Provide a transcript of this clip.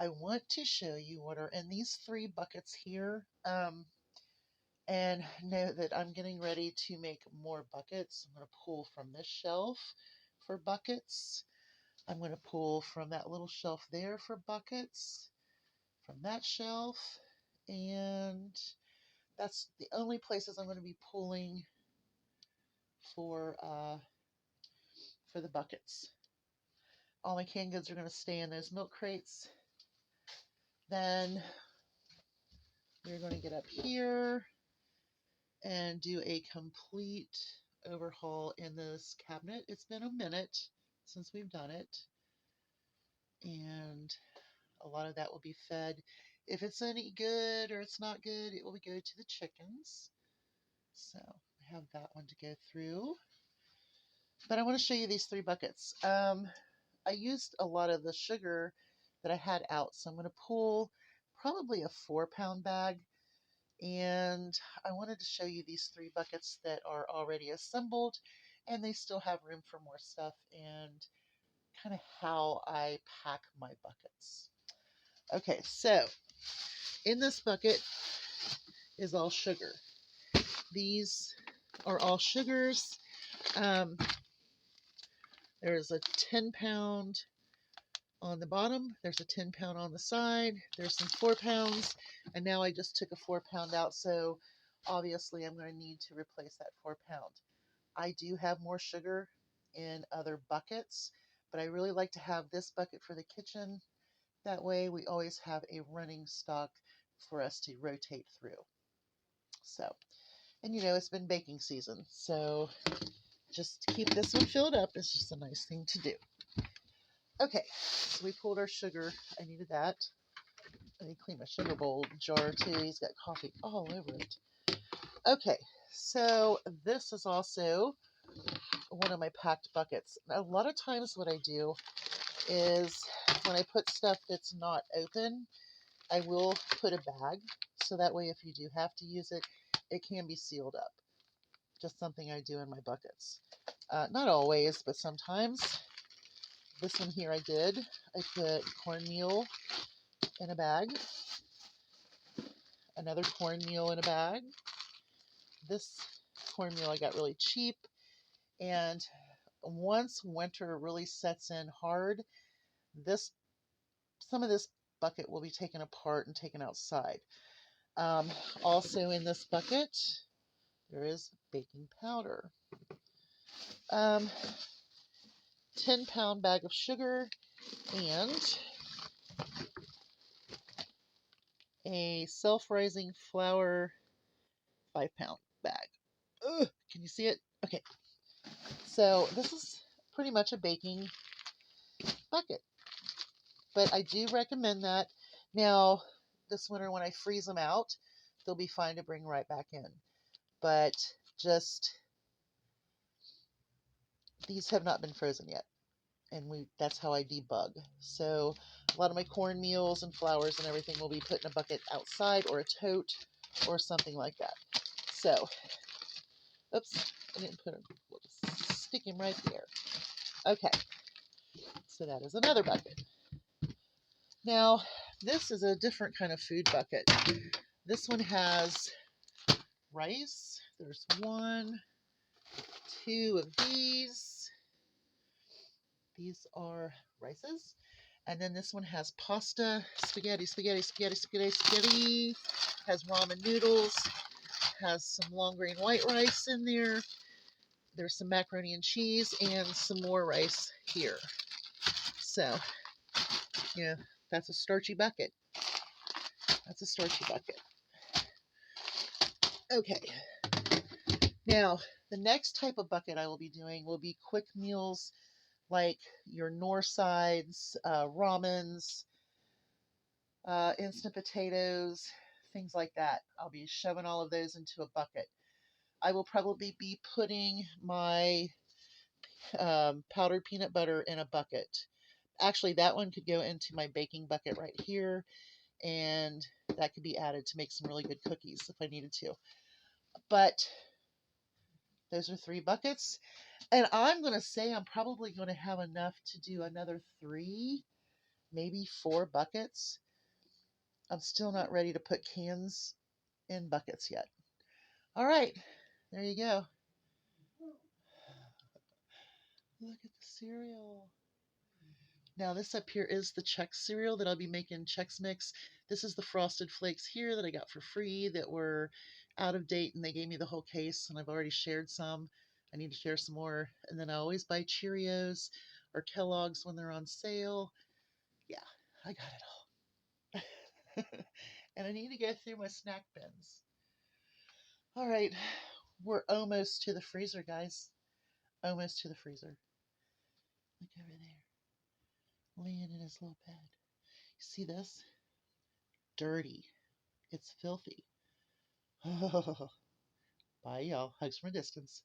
I want to show you what are in these three buckets here. And know that I'm getting ready to make more buckets. I'm going to pull from this shelf for buckets. I'm going to pull from that little shelf there for buckets, from that shelf, and that's the only places I'm going to be pulling for the buckets. All my canned goods are going to stay in those milk crates. Then we're going to get up here and do a complete overhaul in this cabinet. It's been a minute since we've done it, and a lot of that will be fed. If it's any good or it's not good, it will go to the chickens. So I have that one to go through. But I want to show you these three buckets. I used a lot of the sugar that I had out, so I'm going to pull probably a 4-pound bag. And I wanted to show you these three buckets that are already assembled, and they still have room for more stuff, and kind of how I pack my buckets. Okay, so in this bucket is all sugar. These are all sugars. There's a 10-pound on the bottom. There's a 10-pound on the side. There's some 4-pounds. And now I just took a 4-pound out, so obviously I'm going to need to replace that 4-pound. I do have more sugar in other buckets, but I really like to have this bucket for the kitchen. That way we always have a running stock for us to rotate through. So, and it's been baking season, so just keep this one filled up. It's just a nice thing to do. Okay, so we pulled our sugar. I needed that. I need to clean my sugar bowl jar too. He's got coffee all over it. Okay, so this is also one of my packed buckets. A lot of times what I do is when I put stuff that's not open, I will put a bag, so that way if you do have to use it, it can be sealed up. Just something I do in my buckets. Not always, but sometimes. This one here I did. I put cornmeal in a bag, another cornmeal in a bag. This cornmeal I got really cheap, and once winter really sets in hard, some of this bucket will be taken apart and taken outside. Also in this bucket, there is baking powder. 10-pound bag of sugar and a self-rising flour 5-pound bag. Ugh, can you see it? Okay, so this is pretty much a baking bucket, but I do recommend that. Now, this winter when I freeze them out, they'll be fine to bring right back in. But just, these have not been frozen yet, and that's how I debug. So a lot of my cornmeals and flours and everything will be put in a bucket outside or a tote or something like that. So, oops, I didn't put him, we'll just stick him right there. Okay, so that is another bucket. Now, this is a different kind of food bucket. This one has rice. There's 1, 2 of these. These are rices. And then this one has pasta, spaghetti, has ramen noodles, has some long grain white rice in there. There's some macaroni and cheese and some more rice here. So, yeah, that's a starchy bucket. That's a starchy bucket. Okay. Now, the next type of bucket I will be doing will be quick meals like your Norsides, ramens, instant potatoes, things like that. I'll be shoving all of those into a bucket. I will probably be putting my powdered peanut butter in a bucket. Actually, that one could go into my baking bucket right here, and that could be added to make some really good cookies if I needed to. But those are 3 buckets, and I'm going to say I'm probably going to have enough to do another 3 maybe 4 buckets. I'm still not ready to put cans in buckets yet. All right, there you go. Look at the cereal. Now this up here is the Chex cereal that I'll be making Chex Mix. This is the Frosted Flakes here that I got for free that were out of date, and they gave me the whole case, and I've already shared some. I need to share some more. And then I always buy Cheerios or Kellogg's when they're on sale. Yeah, I got it all. And I need to go through my snack bins. All right, we're almost to the freezer, guys. Almost to the freezer. Look over there, laying in his little bed. You see this? Dirty. It's filthy. Bye, y'all. Hugs from a distance.